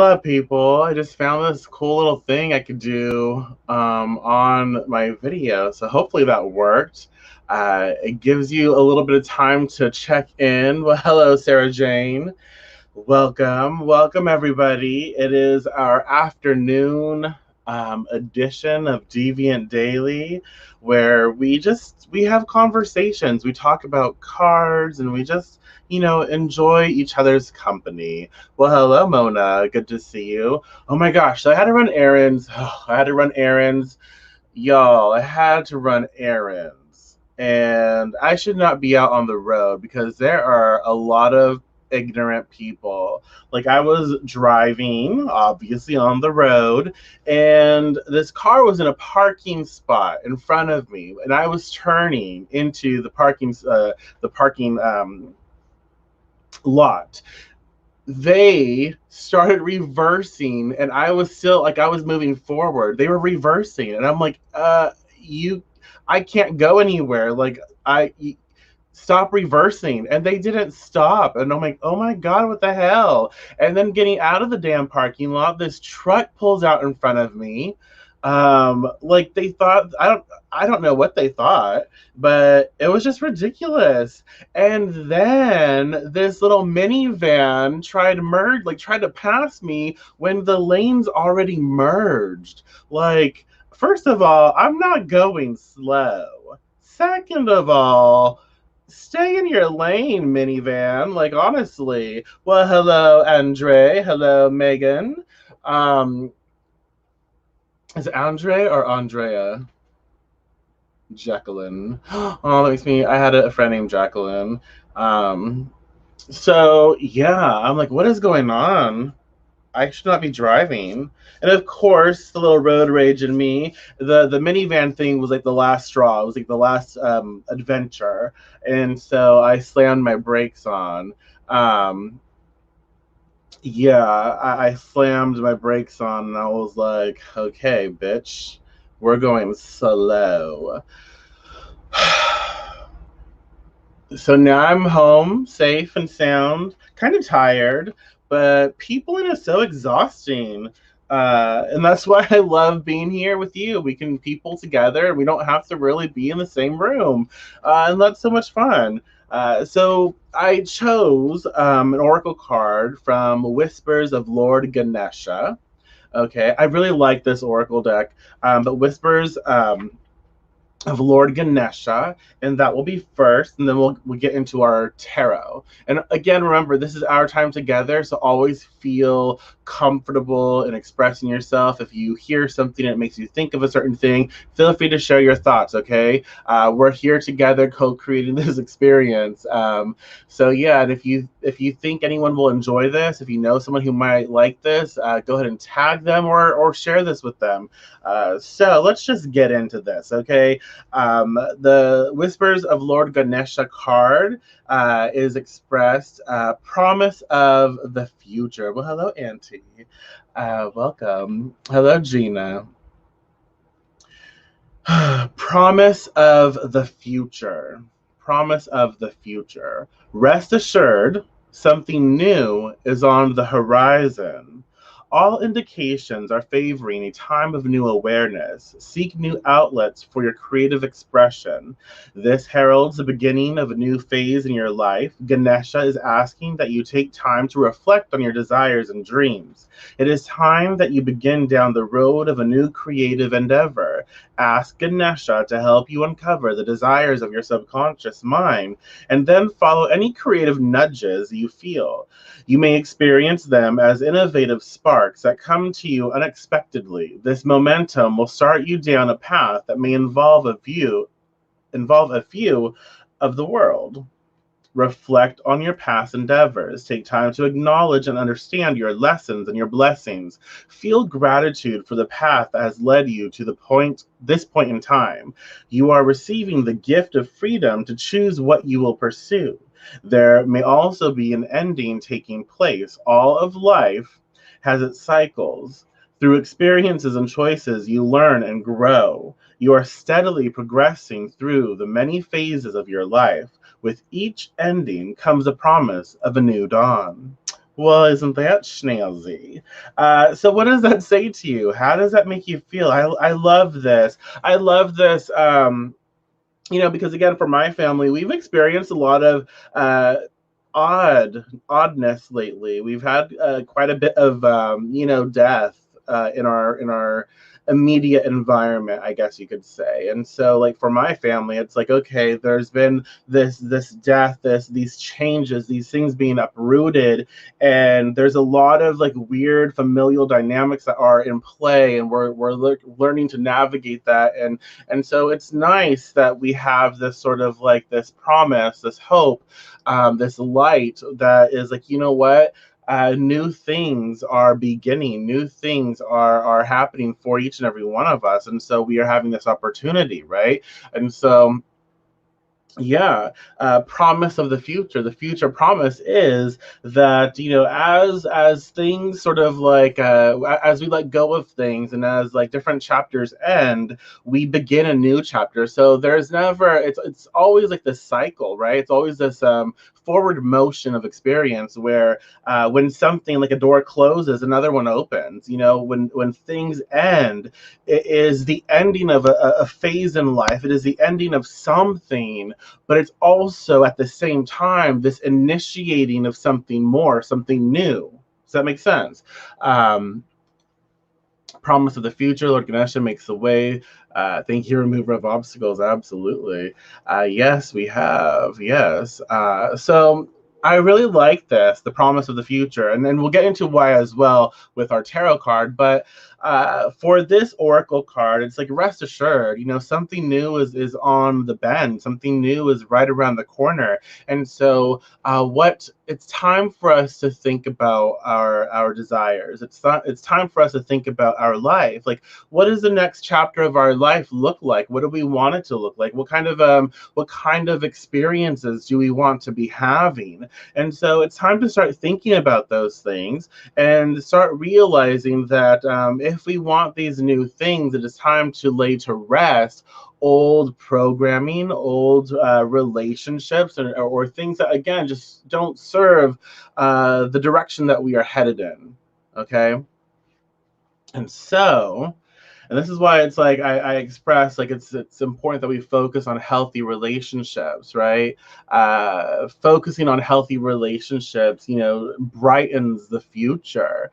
up, people? I just found this cool little thing I could do on my video, so hopefully that worked. It gives you a little bit of time to check in. Well, hello, Sarah Jane. Welcome, everybody. It is our afternoon edition of Deviant Daily, where we have conversations. We talk about cards, and we just enjoy each other's company. Well, hello, Mona. Good to see you. Oh my gosh, so I had to run errands. I had to run errands, y'all. I had to run errands, and I should not be out on the road because there are a lot of ignorant people. Like, I was driving, obviously on the road, and this car was in a parking spot in front of me, and I was turning into the parking lot. They started reversing, and I was still like, I was moving forward. They were reversing, and I'm like, you I can't go anywhere. Like, stop reversing. And they didn't stop, and I'm like, oh my god, what the hell? And then getting out of the damn parking lot, this truck pulls out in front of me. Like, they thought, I don't know what they thought, but it was just ridiculous. And then this little minivan tried to pass me when the lanes already merged. Like, first of all, I'm not going slow. Second of all, stay in your lane, minivan. Like, honestly. Well, hello, Andre. Hello, Megan. Um, is it Andre or Andrea? Jacqueline. Oh, that makes me. I had a friend named Jacqueline. Um, so yeah, I'm like, what is going on? I should not be driving. And of course, the little road rage in me, the minivan thing was like the last straw. It was like the last adventure, and so I slammed my brakes on. Um, yeah, I slammed my brakes on, and I was like, okay, bitch, we're going slow. So now I'm home, safe and sound, kind of tired, but peopling is so exhausting. And that's why I love being here with you. We can people together. We don't have to really be in the same room. And that's so much fun. So I chose an oracle card from Whispers of Lord Ganesha. Okay, I really like this oracle deck, but Whispers of Lord Ganesha, and that will be first, and then we'll get into our tarot. And again, remember, this is our time together, so always feel comfortable in expressing yourself. If you hear something that makes you think of a certain thing, feel free to share your thoughts. Okay, we're here together, co-creating this experience. So yeah, and if you think anyone will enjoy this, if you know someone who might like this, go ahead and tag them or share this with them. So let's just get into this, okay? The Whispers of Lord Ganesha card is expressed promise of the future. Well, hello, Auntie. Welcome. Hello, Gina. Promise of the future. Promise of the future. Rest assured, something new is on the horizon. All indications are favoring a time of new awareness. Seek new outlets for your creative expression. This heralds the beginning of a new phase in your life. Ganesha is asking that you take time to reflect on your desires and dreams. It is time that you begin down the road of a new creative endeavor. Ask Ganesha to help you uncover the desires of your subconscious mind, and then follow any creative nudges you feel. You may experience them as innovative sparks that come to you unexpectedly. This momentum will start you down a path that may involve a few of the world. Reflect on your past endeavors. Take time to acknowledge and understand your lessons and your blessings. Feel gratitude for the path that has led you to this point in time. You are receiving the gift of freedom to choose what you will pursue. There may also be an ending taking place. All of life has its cycles. Through experiences and choices, you learn and grow. You are steadily progressing through the many phases of your life. With each ending comes a promise of a new dawn. Well, isn't that schnazzy? So what does that say to you? How does that make you feel? I love this. I love this. Because again, for my family, we've experienced a lot of oddness lately. We've had quite a bit of death in our immediate environment, I guess you could say. And so, like for my family, it's like, okay, there's been this death, these changes, these things being uprooted, and there's a lot of like weird familial dynamics that are in play, and we're learning to navigate that. And so it's nice that we have this sort of like this promise, this hope, this light that is like, you know what? New things are beginning. New things are happening for each and every one of us, and so we are having this opportunity, right? And so yeah, promise of the future. The future promise is that as things sort of like as we let go of things, and as like different chapters end, we begin a new chapter. So there's never it's always like this cycle, right? It's always this forward motion of experience where when something like a door closes, another one opens. When things end, it is the ending of a phase in life. It is the ending of something, but it's also at the same time this initiating of something more, something new. Does that make sense? Um, Promise of the future, Lord Ganesha makes the way. Thank you, remover of obstacles. Absolutely. Yes, we have. Yes. So I really like this, the promise of the future. And then we'll get into why as well with our tarot card. But for this oracle card, it's like rest assured, something new is on the bend. Something new is right around the corner. And so what it's time for us to think about our desires. It's time for us to think about our life. Like, what does the next chapter of our life look like? What do we want it to look like? What kind of experiences do we want to be having? And so it's time to start thinking about those things and start realizing that if we want these new things, it is time to lay to rest old programming, old relationships, or things that again just don't serve the direction that we are headed in. Okay, and so. And this is why it's like I express like it's important that we focus on healthy relationships, right? Focusing on healthy relationships, brightens the future,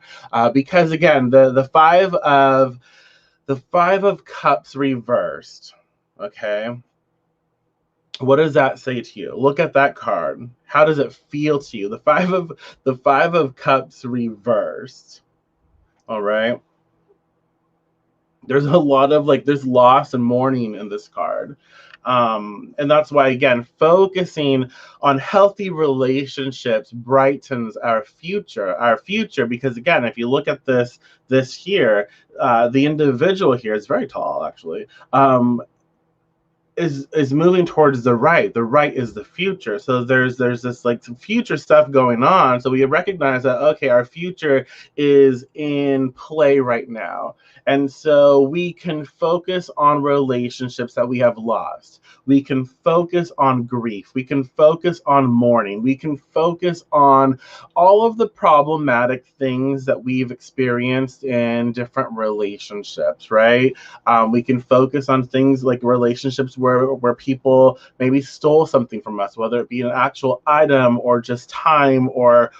because again, the five of cups reversed. Okay, what does that say to you? Look at that card. How does it feel to you? The five of cups reversed. All right. There's a lot of like there's loss and mourning in this card. And that's why again focusing on healthy relationships brightens our future, because again, if you look at this here, the individual here is very tall actually. Is moving towards the right. The right is the future. So there's this like some future stuff going on. So we recognize that okay, our future is in play right now. And so we can focus on relationships that we have lost. We can focus on grief. We can focus on mourning. We can focus on all of the problematic things that we've experienced in different relationships, right? We can focus on things like relationships where people maybe stole something from us, whether it be an actual item or just time or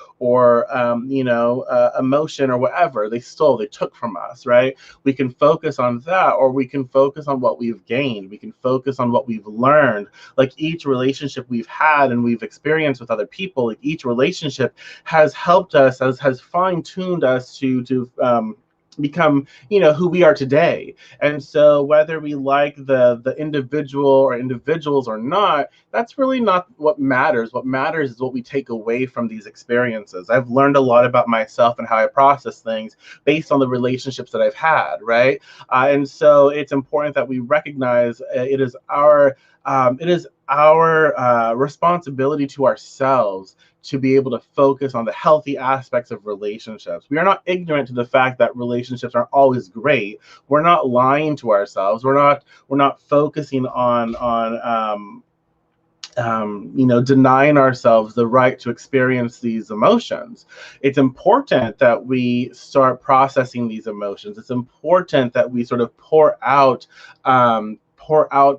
emotion or whatever they took from us, right? We can focus on that, or we can focus on what we've gained. We can focus on what we've learned. Like each relationship we've had and we've experienced with other people, like each relationship has helped us, has fine-tuned us to become who we are today. And so whether we like the individual or individuals or not, that's really not what matters. What matters is what we take away from these experiences. I've learned a lot about myself and how I process things based on the relationships that I've had, right? And so it's important that we recognize it is our responsibility to ourselves to be able to focus on the healthy aspects of relationships. We are not ignorant to the fact that relationships aren't always great. We're not lying to ourselves. We're not focusing on denying ourselves the right to experience these emotions. It's important that we start processing these emotions. It's important that we sort of pour out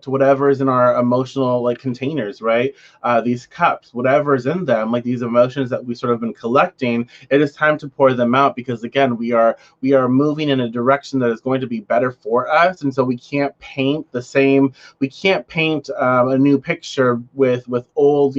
whatever is in our emotional like containers, right? These cups, whatever is in them, like these emotions that we sort of been collecting, it is time to pour them out, because again, we are moving in a direction that is going to be better for us. And so we can't paint a new picture with old,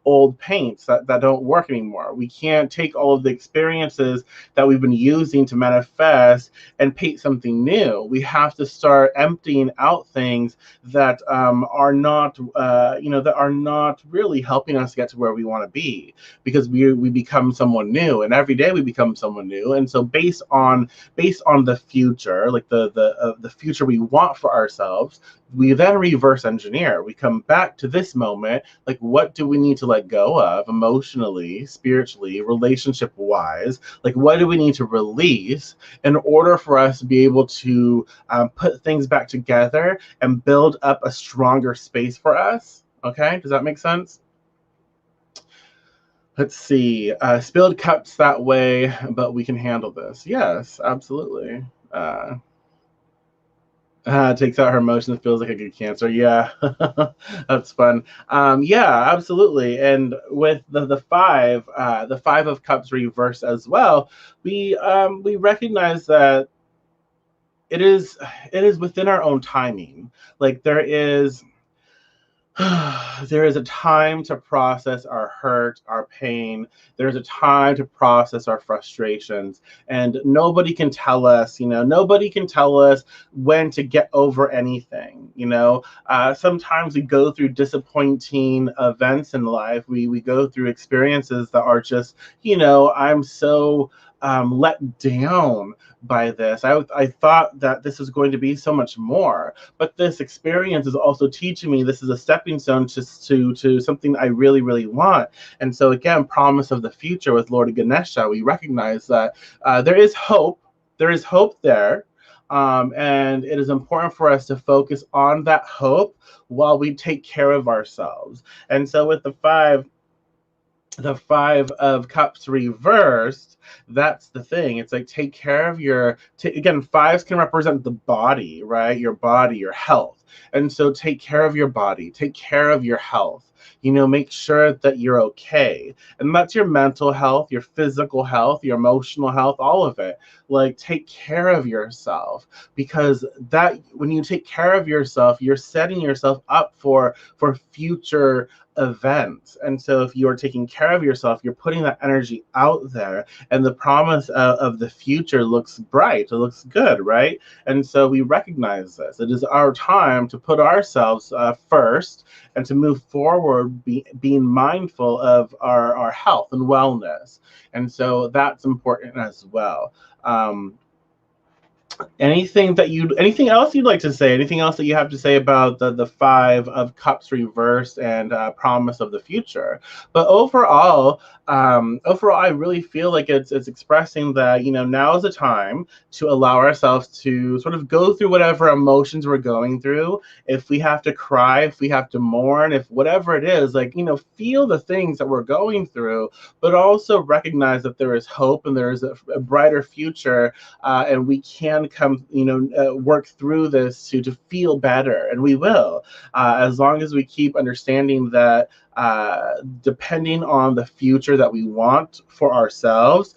old paints that don't work anymore. We can't take all of the experiences that we've been using to manifest and paint something new. We have to start emptying out things that are not, that are not really helping us get to where we want to be, because we become someone new, and every day we become someone new. And so based on the future, like the future we want for ourselves, we then reverse engineer. We come back to this moment, like what do we need to let go of emotionally, spiritually, relationship wise? Like what do we need to release in order for us to be able to put things back together and build up a stronger space for us? Okay, does that make sense? Let's see. Spilled cups that way, but we can handle this. Yes, absolutely. Takes out her emotions, feels like a good cancer. Yeah, that's fun. Yeah, absolutely. And with the five of cups reversed as well, we recognize that it is it is within our own timing. Like there is a time to process our hurt, our pain. There's a time to process our frustrations. And nobody can tell us when to get over anything. Sometimes we go through disappointing events in life. We go through experiences that are just, I'm so let down by this. I thought that this was going to be so much more, but this experience is also teaching me this is a stepping stone to something I really, really want. And so again, promise of the future with Lord Ganesha, we recognize that there is hope. There is hope there. And it is important for us to focus on that hope while we take care of ourselves. And so with the five of cups reversed, that's the thing. It's like take care of again, fives can represent the body, right? Your body, your health. And so take care of your body, take care of your health. Make sure that you're okay. And that's your mental health, your physical health, your emotional health, all of it. Like take care of yourself, because that when you take care of yourself, you're setting yourself up for future events. And so if you're taking care of yourself, you're putting that energy out there, and the promise of the future looks bright, it looks good, right? And so we recognize this. It is our time to put ourselves first and to move forward, being mindful of our health and wellness. And so that's important as well. Anything else you'd like to say? Anything else that you have to say about the five of cups reversed and promise of the future? But overall, I really feel like it's expressing that now is the time to allow ourselves to sort of go through whatever emotions we're going through. If we have to cry, if we have to mourn, if whatever it is, like feel the things that we're going through, but also recognize that there is hope and there is a brighter future, and we can work through this to feel better, and we will, as long as we keep understanding that depending on the future that we want for ourselves,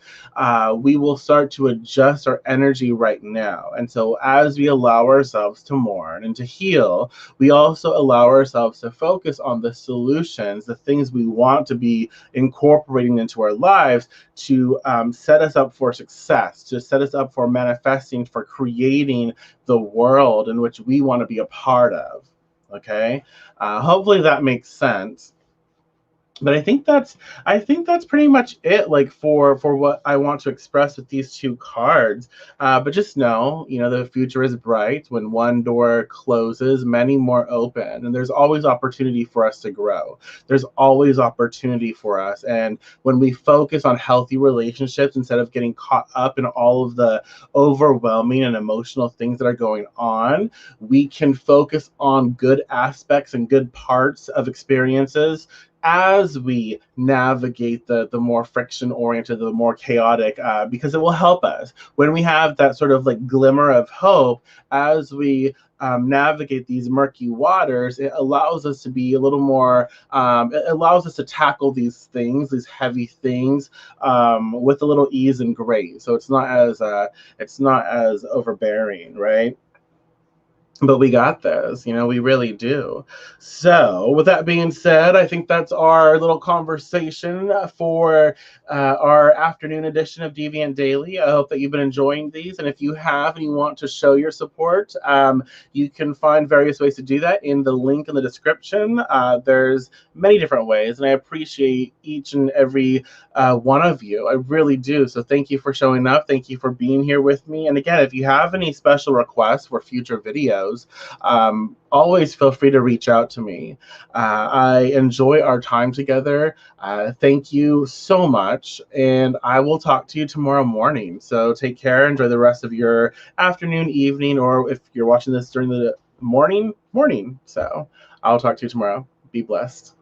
we will start to adjust our energy right now. And so as we allow ourselves to mourn and to heal, we also allow ourselves to focus on the solutions, the things we want to be incorporating into our lives to set us up for success, to set us up for manifesting, for creating the world in which we want to be a part of. Okay? Hopefully that makes sense. But I think that's pretty much it, like for what I want to express with these two cards. But just know, the future is bright. When one door closes, many more open, and there's always opportunity for us to grow. There's always opportunity for us, and when we focus on healthy relationships instead of getting caught up in all of the overwhelming and emotional things that are going on, we can focus on good aspects and good parts of experiences as we navigate the more friction oriented, the more chaotic, because it will help us when we have that sort of like glimmer of hope as we navigate these murky waters. It allows us to be a little more, it allows us to tackle these things, these heavy things, with a little ease and grace. So it's not as overbearing, right? But we got this, we really do. So, with that being said, I think that's our little conversation for our afternoon edition of Deviant Daily. I hope that you've been enjoying these. And if you have and you want to show your support, you can find various ways to do that in the link in the description. There's many different ways, and I appreciate each and every one of you. I really do. So, thank you for showing up. Thank you for being here with me. And again, if you have any special requests for future videos, always feel free to reach out to me. I enjoy our time together. Thank you so much, and I will talk to you tomorrow morning. So take care. Enjoy the rest of your afternoon, evening, or if you're watching this during the morning. So I'll talk to you tomorrow. Be blessed.